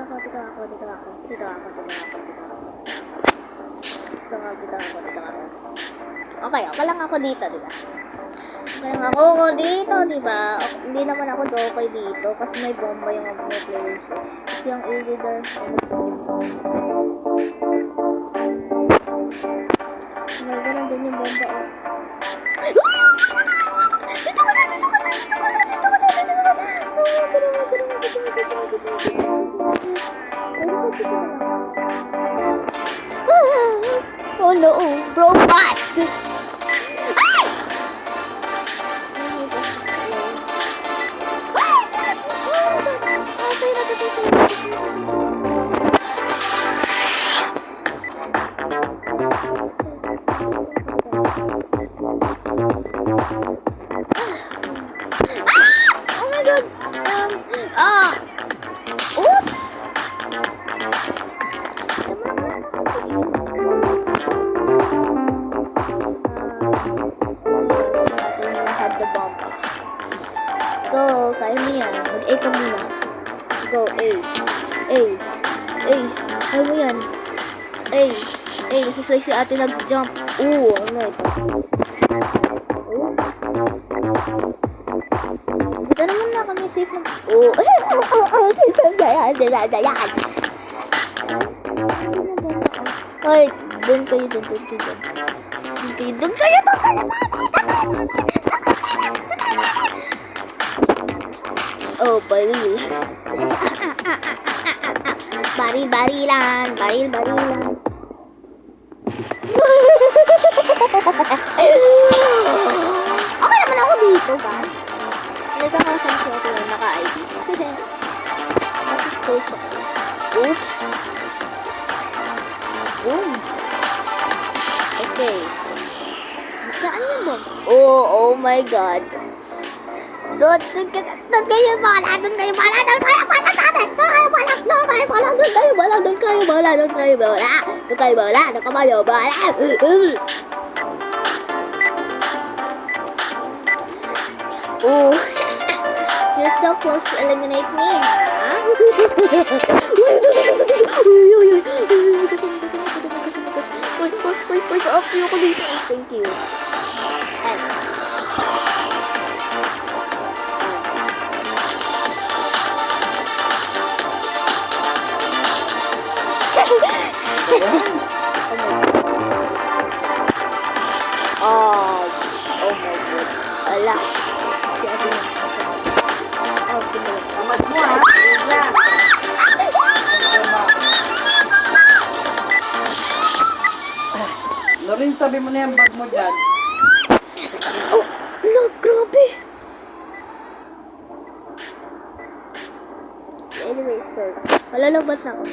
Okay, okay lang ako dito, diba? Okay lang ako dito, diba? Hindi naman ako okay dito kasi may bomba yung mga players. Kasi yung easy doon. May ganun din yung bomba, oh. Oh no, bro, what? Ay! Oh my god! Oops! Go, kaya mo yan. Mag-A ka muna. Go, A. A. A. Kaya mo yan. A. A. Nasasay si ate nag-jump. Oo, ano ito? Dito naman na kami safe na. Oo. Ay, doon kayo, doon kayo. Doon kayo. Oh, baril. Baril-barilan. Baril-barilan. Okay naman ako dito, ba? Nagkakasan siya ako yung naka-ID. Oops. Oops. Okay. Saan yun ba? Oh my god. Doon kayo bala sa atin. Doon kayo bala. Oh, you're so close to eliminate me, huh? Thank you. Oh my god. Ala. Si ate na. Oh, sige. Tamad mo ha. Lorin, tabi mo na yung bag mo dyan. Oh, no, grabe. Anyway, sir. Malalabat na ako.